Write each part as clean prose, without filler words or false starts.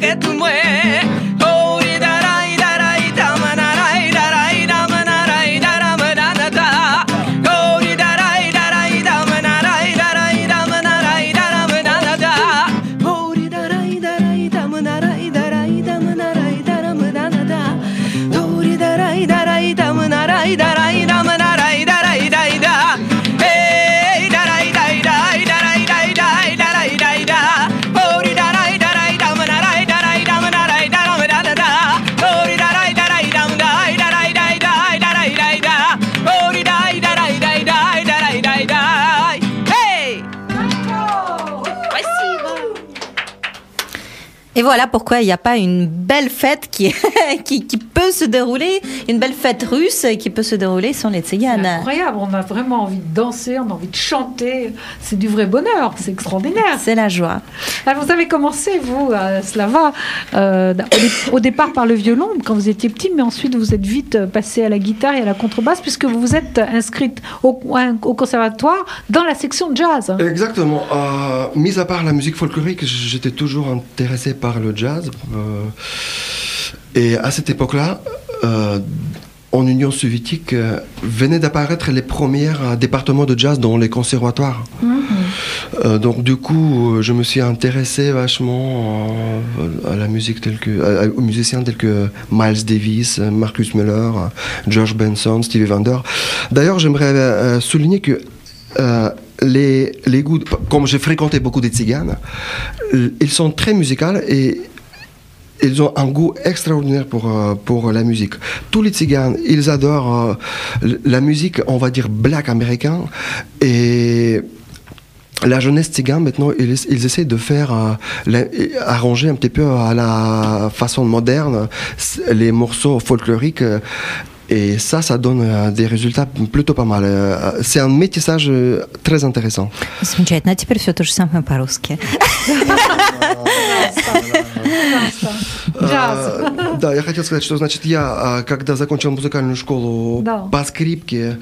que tu mue. Ori darai darai damanarai darai damanarai daramanata. Ori darai darai damanarai darai damanarai daramanata. Ori darai darai damanarai darai damanarai daramanata. Ori darai darai damanarai darai damanarai darai dai da. Hey darai dai dai darai dai dai darai dai da. Ori darai darai damanarai darai damanarai daramanata. Ori darai darai damanarai darai dai dai darai dai da. Ori dai darai dai dai darai dai dai. Hey! Спасибо. Et voilà pourquoi il n'y a pas une belle fête qui peut se dérouler, une belle fête russe qui peut se dérouler sans les tziganes. C'est incroyable, on a vraiment envie de danser, on a envie de chanter. C'est du vrai bonheur, c'est extraordinaire. C'est la joie. Alors, vous avez commencé, vous, Slava, au départ par le violon, quand vous étiez petit, mais ensuite vous êtes vite passé à la guitare et à la contrebasse, puisque vous vous êtes inscrite au conservatoire dans la section jazz. Exactement. Mis à part la musique folklorique, j'étais toujours intéressé par le jazz. Et à cette époque-là, en Union soviétique, venaient d'apparaître les premiers départements de jazz dans les conservatoires. Donc du coup, je me suis intéressé vachement à la musique aux musiciens tels que Miles Davis, Marcus Miller, George Benson, Stevie Wonder. D'ailleurs, j'aimerais souligner que les goûts, comme j'ai fréquenté beaucoup de tziganes, ils sont très musicaux et ils ont un goût extraordinaire pour la musique. Tous les tziganes, ils adorent la musique, on va dire, black américain. Et la jeunesse tzigane, maintenant, ils essaient de faire arranger un petit peu à la façon moderne les morceaux folkloriques. Et ça donne des résultats plutôt pas mal. C'est un métissage très intéressant. Замечательно. А теперь все то же самое по-русски. Да, я хотел сказать, что, значит, я, когда закончил музыкальную школу по скрипке,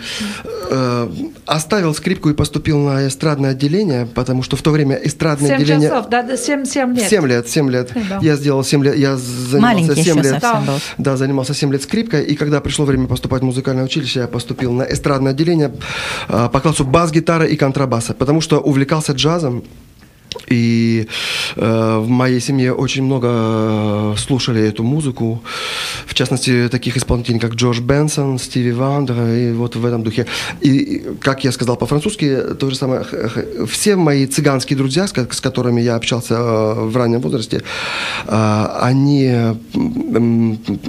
оставил скрипку и поступил на эстрадное отделение, потому что в то время эстрадное отделение... 7 лет. 7 лет. Я сделал 7 лет, я занимался 7 лет. Да, занимался 7 лет скрипкой, и когда пришло время поступать в музыкальное училище, я поступил на эстрадное отделение по классу бас-гитары и контрабаса, потому что увлекался джазом. И в моей семье очень много слушали эту музыку, в частности, таких исполнителей, как Джордж Бенсон, Стиви Вандер, и вот в этом духе. И, как я сказал по-французски, то же самое, все мои цыганские друзья, с которыми я общался в раннем возрасте, они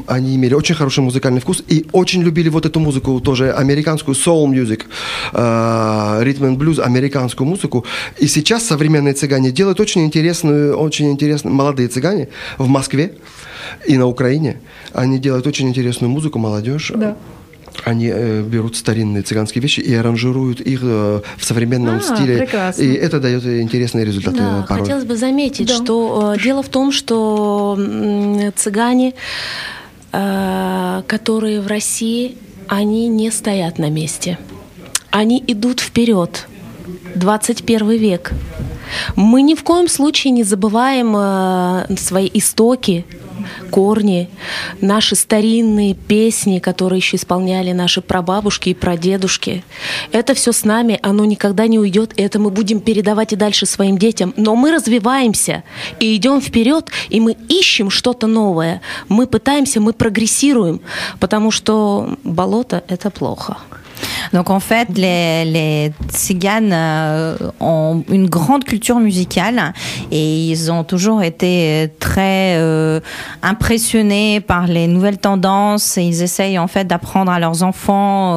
имели очень хороший музыкальный вкус и очень любили вот эту музыку, тоже американскую soul music, rhythm and blues, американскую музыку. И сейчас современные цыгане делают очень интересные, молодые цыгане в Москве и на Украине. Они делают очень интересную музыку, молодежь. Да. Они берут старинные цыганские вещи и аранжируют их в современном стиле. Прекрасно. И это дает интересные результаты. Да, порой. Хотелось бы заметить, что дело в том, что цыгане, которые в России, они не стоят на месте. Они идут вперед. 21 век. Мы ни в коем случае не забываем свои истоки, корни, наши старинные песни, которые еще исполняли наши прабабушки и прадедушки. Это все с нами, оно никогда не уйдет, и это мы будем передавать и дальше своим детям. Но мы развиваемся и идем вперед, и мы ищем что-то новое. Мы пытаемся, мы прогрессируем, потому что болото — это плохо. Donc en fait, les tziganes ont une grande culture musicale et ils ont toujours été très impressionnés par les nouvelles tendances et ils essayent en fait d'apprendre à leurs enfants,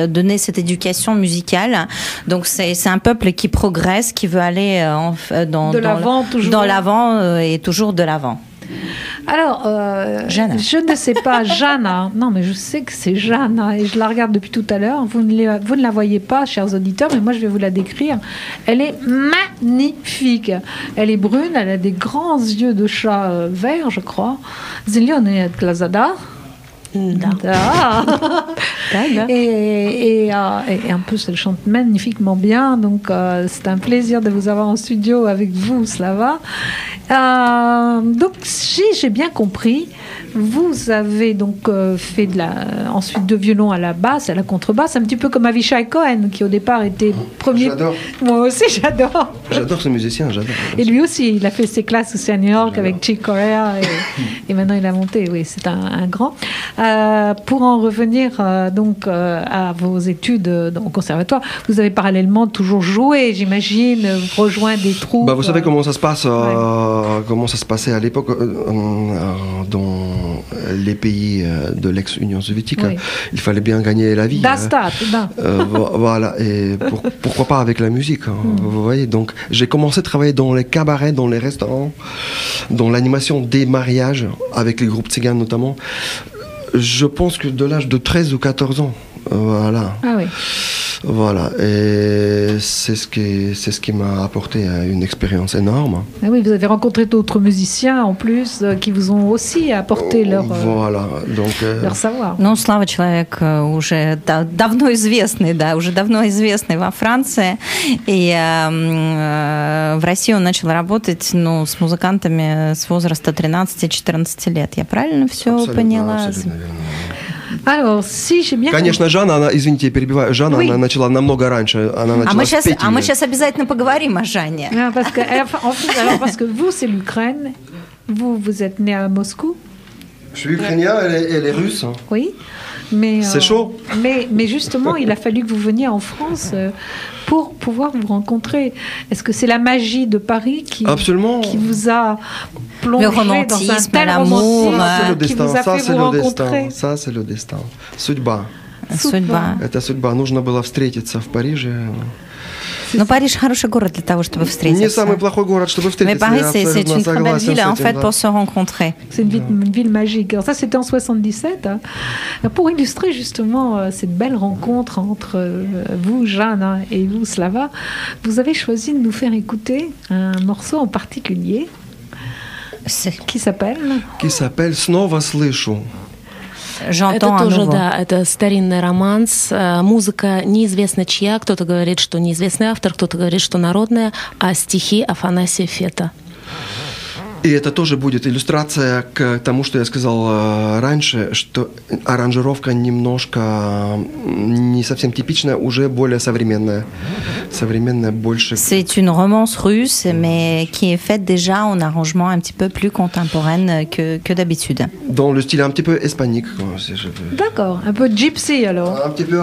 donner cette éducation musicale. Donc c'est un peuple qui progresse, qui veut aller dans l'avant et toujours de l'avant. Alors, je ne sais pas, Jana, non mais je sais que c'est Jana et je la regarde depuis tout à l'heure, vous ne la voyez pas, chers auditeurs, mais moi je vais vous la décrire. Elle est magnifique, elle est brune, elle a des grands yeux de chat vert, je crois. Zélione Glazada. Et en plus, elle chante magnifiquement bien. Donc, c'est un plaisir de vous avoir en studio avec vous, Slava. Donc, j'ai bien compris, vous avez donc fait ensuite de violon à la basse, à la contrebasse, un petit peu comme Avishai Cohen, qui au départ était premier. J'adore. Moi aussi, j'adore. J'adore ce musicien, j'adore. Et lui aussi, il a fait ses classes aussi à New York avec Chick Corea et maintenant il a monté. Oui, c'est un grand. Pour en revenir donc à vos études au conservatoire, vous avez parallèlement toujours joué, j'imagine, rejoint des troupes. Vous savez comment ça se passe, comment ça se passait à l'époque dans les pays de l'ex-Union soviétique. Oui. Il fallait bien gagner la vie. Voilà, et pourquoi pas avec la musique, vous voyez. Donc j'ai commencé à travailler dans les cabarets, dans les restaurants, dans l'animation des mariages, avec les groupes tziganes notamment. Je pense que de l'âge de 13 ou 14 ans. Voilà. Ah oui. Voilà, et c'est ce qui m'a apporté une expérience énorme. Ah oui, vous avez rencontré d'autres musiciens en plus qui vous ont aussi apporté leur savoir. Ну, Слава человек уже давно известный, уже давно известный во Франции. И в России он начал работать, с музыкантами с возраста 13-14 лет. Я правильно все поняла? Абсолютно верно. Alors, si j'ai bien Конечно, Жанна, извините, я перебиваю, Жанна, она начала намного раньше, она начала с 5 лет. Мы сейчас обязательно поговорим о Жанне. Parce que vous, c'est l'Ukraine, vous êtes né à Moscou. Je suis ukrainien, elle est russe. Oui. Mais, c'est chaud. Mais justement, il a fallu que vous veniez en France pour pouvoir vous rencontrer. Est-ce que c'est la magie de Paris qui vous a plongé dans un tel romantisme qui vous a fait vous rencontrer? Ça, c'est le destin. Судьба. Судьба. Это судьба. Нужно было встретиться в Париже. Но Париж хороший город для того, чтобы встретиться. Не самый плохой город, чтобы встретиться. Mais Paris, c'est une très belle ville en fait pour se rencontrer. C'est une ville magique. Alors ça, c'était en 77. Pour illustrer justement cette belle rencontre entre vous, Jeanne, et vous, Slava, vous avez choisi de nous faire écouter un morceau en particulier qui s'appelle «Снова слышу». Это тоже, это старинный романс. Музыка неизвестно чья. Кто-то говорит, что неизвестный автор, кто-то говорит, что народная, а стихи Афанасия Фета. И это тоже будет иллюстрация к тому, что я сказал раньше, что аранжировка немножко не совсем типичная, уже более современная. Современная больше. C'est une romance russe, mais qui est faite déjà en arrangement un petit peu plus contemporaine que d'habitude. Dans le style un petit peu hispanique, si je veux. D'accord, un peu gypsy alors. Un petit peu.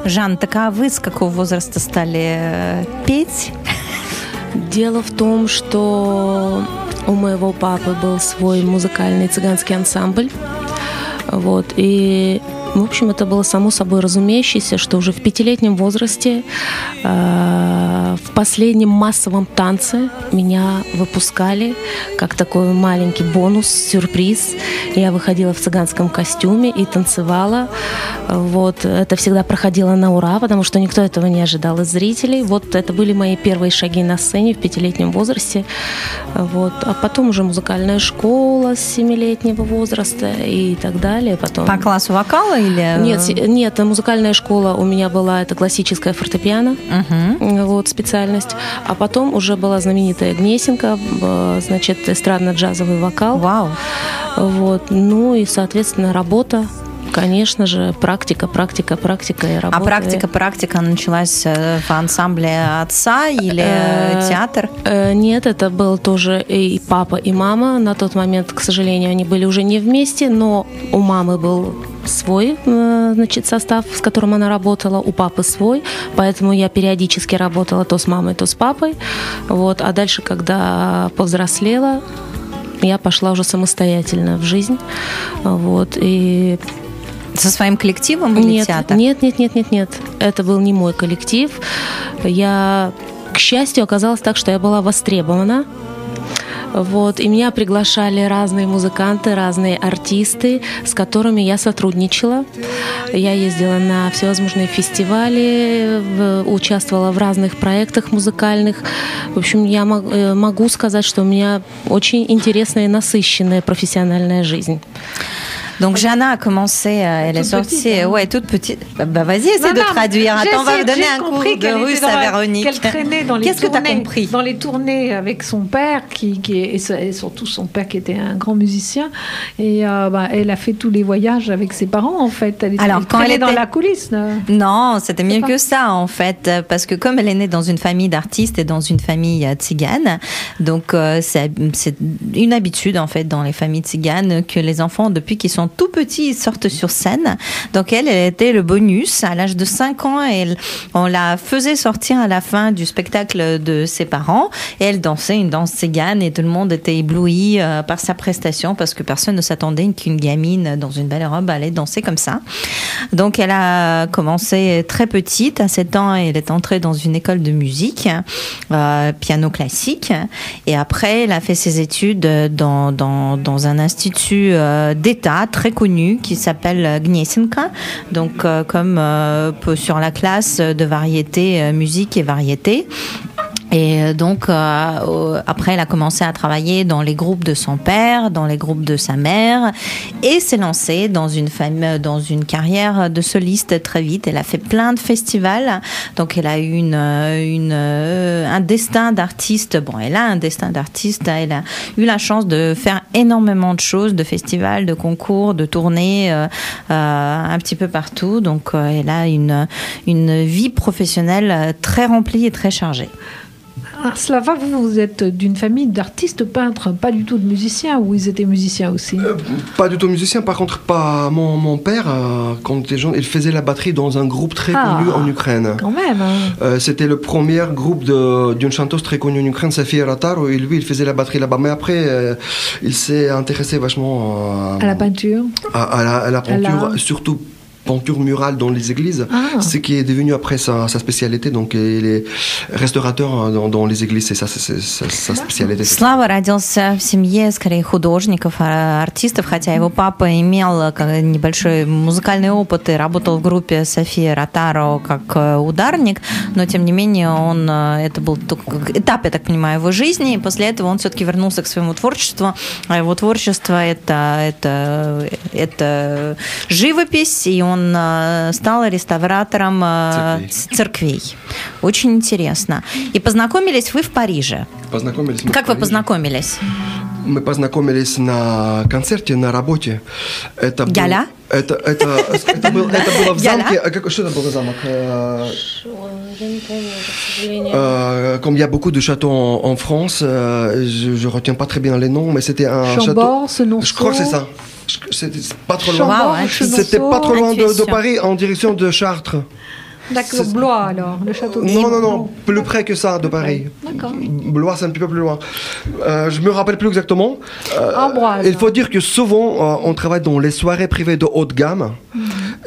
Жан, так а вы с какого возраста стали петь? Дело в том, что у моего папы был свой музыкальный цыганский ансамбль. Вот, и, в общем, это было само собой разумеющееся, что уже в 5-летнем возрасте в последнем массовом танце меня выпускали как такой маленький бонус, сюрприз. Я выходила в цыганском костюме и танцевала. Вот, это всегда проходило на ура, потому что никто этого не ожидал из зрителей. Вот это были мои первые шаги на сцене в 5-летнем возрасте. Вот, а потом уже музыкальная школа с 7-летнего возраста и так далее. Потом... По классу вокала или... Нет, музыкальная школа у меня была, это классическое фортепиано, вот, специальность. А потом уже была знаменитая Гнесинка, значит, эстрадно-джазовый вокал. Вау. Вот, ну и, соответственно, работа. Конечно же, практика и работа. А практика началась в ансамбле отца или театр? Нет, это был тоже и папа, и мама. На тот момент, к сожалению, они были уже не вместе, но у мамы был свой, значит, состав, с которым она работала, у папы свой, поэтому я периодически работала то с мамой, то с папой. Вот. А дальше, когда повзрослела, я пошла уже самостоятельно в жизнь. Вот. И со своим коллективом или театр? Нет. Это был не мой коллектив. Я, к счастью, оказалось так, что я была востребована. Вот, и меня приглашали разные музыканты, разные артисты, с которыми я сотрудничала. Я ездила на всевозможные фестивали, участвовала в разных проектах музыкальных. В общем, я могу сказать, что у меня очень интересная и насыщенная профессиональная жизнь. Donc Jana a commencé, elle est sortie, ouais, toute petite. Bah vas-y, essaie de traduire. Attends, on va donner un cours de russe à Véronique. Qu'elle traînait dans les Qu'est-ce que tu as compris? Dans les tournées avec son père, et surtout son père qui était un grand musicien. Et elle a fait tous les voyages avec ses parents, en fait. Elle traînait dans la coulisse. Non, c'était mieux que ça, en fait. Parce que comme elle est née dans une famille d'artistes et dans une famille tzigane, donc c'est une habitude, en fait, dans les familles tziganes, que les enfants, depuis qu'ils sont tout petits, ils sortent sur scène. Donc elle était le bonus. À l'âge de 5 ans, on la faisait sortir à la fin du spectacle de ses parents. Et elle dansait une danse tzigane et tout le monde était ébloui par sa prestation parce que personne ne s'attendait qu'une gamine dans une belle robe allait danser comme ça. Donc elle a commencé très petite. À 7 ans, elle est entrée dans une école de musique, piano classique. Et après, elle a fait ses études dans un institut d'État très connu qui s'appelle Gnesinka, donc comme sur la classe de variété, musique et variété. Et donc, après, elle a commencé à travailler dans les groupes de son père, dans les groupes de sa mère, et s'est lancée dans une carrière de soliste très vite. Elle a fait plein de festivals. Donc, elle a eu un destin d'artiste. Bon, elle a un destin d'artiste. Elle a eu la chance de faire énormément de choses, de festivals, de concours, de tournées, un petit peu partout. Donc, elle a une vie professionnelle très remplie et très chargée. Alors, Slava, vous êtes d'une famille d'artistes peintres, pas du tout de musiciens, ou ils étaient musiciens aussi? Pas du tout musicien, par contre, pas mon père, quand il était jeune, il faisait la batterie dans un groupe très connu en Ukraine. Quand même. C'était le premier groupe d'une chanteuse très connue en Ukraine, Sofia Rataro, et lui, il faisait la batterie là-bas. Mais après, il s'est intéressé vachement à la peinture. À la peinture, surtout peinture murale dans les églises, ce qui est devenu après sa spécialité. Donc, il est restaurateur dans les églises, c'est ça, c'est sa специalité. Слава родился в семье, скорее, художников, артистов, хотя его папа имел небольшой музыкальный опыт и работал в группе София Ротаро как ударник, но, тем не менее, это был этап, я так понимаю, его жизни, и после этого он все-таки вернулся к своему творчеству. А его творчество – это живопись, и он стал реставратором церквей. Очень интересно. И познакомились вы в Париже. Познакомились мы. Как вы познакомились? Мы познакомились на концерте, на работе. Это было в замке. Что это был за замок? Я не помню, к сожалению. Comme il y a beaucoup de châteaux en France, je ne retiens pas très bien les noms, mais c'était un château. Je crois que c'est ça. C'était pas trop loin. C'était pas trop loin de Paris, en direction de Chartres. D'accord, Blois alors, le château de Blois. Non, plus près que ça de Paris. D'accord. Blois, c'est un petit peu plus loin. Je me rappelle plus exactement. Ambroise. Il faut dire que souvent, on travaille dans les soirées privées de haute gamme.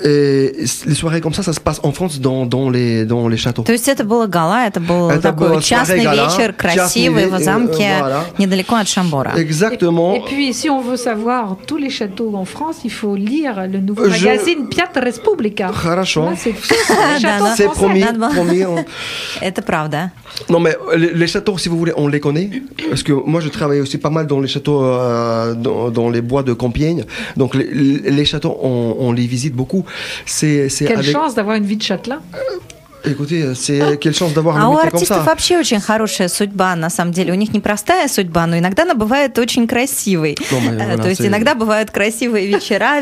Et les soirées comme ça se passent en France dans les châteaux. То есть это было гала, это был такой частный вечер, красивый в замке недалеко от Шамбора. Exactement. Et puis, si on veut savoir tous les châteaux en France, il faut lire le nouveau magazine Piatra Respublika. Хорошо. Là, c'est tous les châteaux C'est français. promis. Это правда. Non, mais les châteaux, si vous voulez, on les connaît. Parce que moi, je travaille aussi pas mal dans les châteaux, dans les bois de Compiègne. Donc, les châteaux, on les visite beaucoup. Quelle chance d'avoir une vie de châtelain. Écoutez, quelle chance d'avoir А un у métier comme ça. артистов вообще очень хорошая судьба, на самом деле. У них непростая судьба, но иногда она бывает очень красивой. То есть иногда бывают красивые вечера,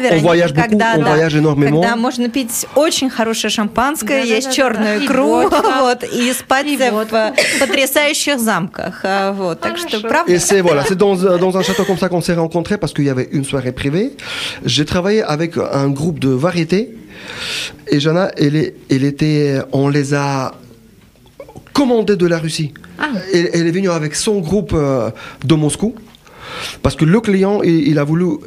когда можно пить очень хорошее шампанское, есть черную икру, и спать в потрясающих замках. Так что, правда? Et c'est dans un château comme ça qu'on s'est rencontrés parce qu'il y avait une soirée privée. J'ai travaillé avec un groupe de variété. Et Jana, on les a commandés de la Russie. Elle est venue avec son groupe de Moscou. Parce que le client, il a voulu,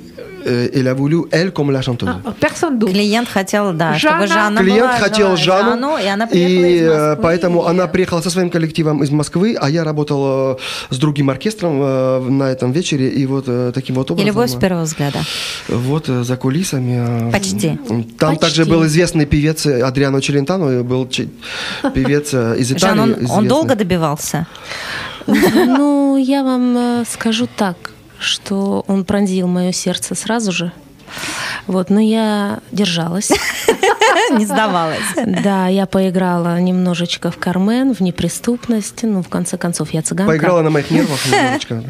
elle, comme la chanteuse. Personne d'autre. Клиент хотел, да, чтобы Жанна Клиент была, хотел Жанну, и она приехала из Москвы. Поэтому она приехала со своим коллективом из Москвы, а я работал с другим оркестром на этом вечере, и вот таким вот образом. И любовь с первого взгляда. Вот за кулисами. Почти. Там также был известный певец Адриано Челентано, был певец из Италии. Жан, он долго добивался? Ну, я вам скажу так, что он пронзил мое сердце сразу же. Вот, но я держалась. Не сдавалась. Да, я поиграла немножечко в Кармен, в неприступность. Ну, в конце концов, я цыганка. Поиграла на моих нервах немножечко.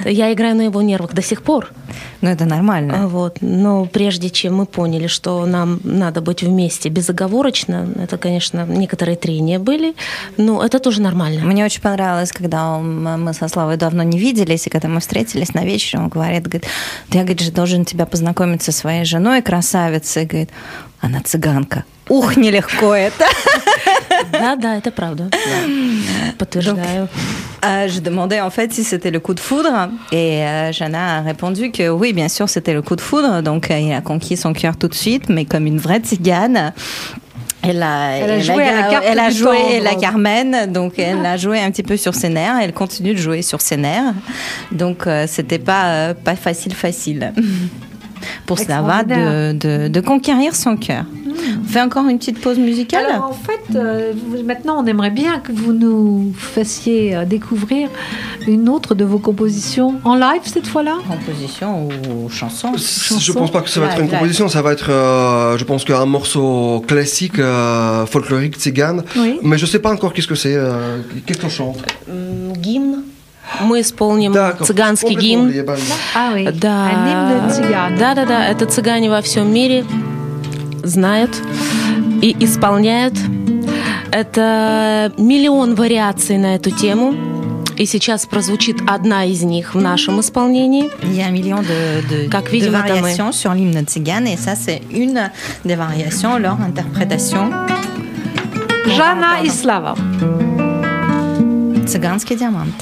Я играю на его нервах до сих пор. Ну, это нормально. Вот. Но прежде чем мы поняли, что нам надо быть вместе безоговорочно, это, конечно, некоторые трения были, но это тоже нормально. Мне очень понравилось, когда мы со Славой давно не виделись, и когда мы встретились на вечере, он говорит, я, говорит, же должен тебя познакомить со своей женой, красавицей, говорит, она цыганка. Ух, нелегко это. Да, это правда. Подтверждаю. Je demandais en fait si c'était le coup de foudre et Jana a répondu que oui, bien sûr, c'était le coup de foudre. Donc, il a conquis son cœur tout de suite, mais comme une vraie tzigane. Elle a joué la Carmen, donc elle a joué un petit peu sur ses nerfs. Elle continue de jouer sur ses nerfs. Donc, c'était pas facile. Pour Slava de conquérir son cœur. On fait encore une petite pause musicale. Alors en fait, maintenant on aimerait bien que vous nous fassiez découvrir une autre de vos compositions en live cette fois-là. Composition ou chanson? Je pense pas que ça va être une composition, ça va être, je pense qu'un morceau classique, folklorique, tzigane. Oui. Mais je sais pas encore qu'est-ce que c'est, qu'est-ce qu'on chante. Гимн. Мы исполним цыганский гимн. Oui. Да. Это цыгане во всем мире знают и исполняют. Это миллион вариаций на эту тему. И сейчас прозвучит одна из них в нашем исполнении. Il y a un million de variations sur l'hymne tzigane, et ça, c'est une des variations, leur interprétation. Жанна и Слава. Цыганский диамант.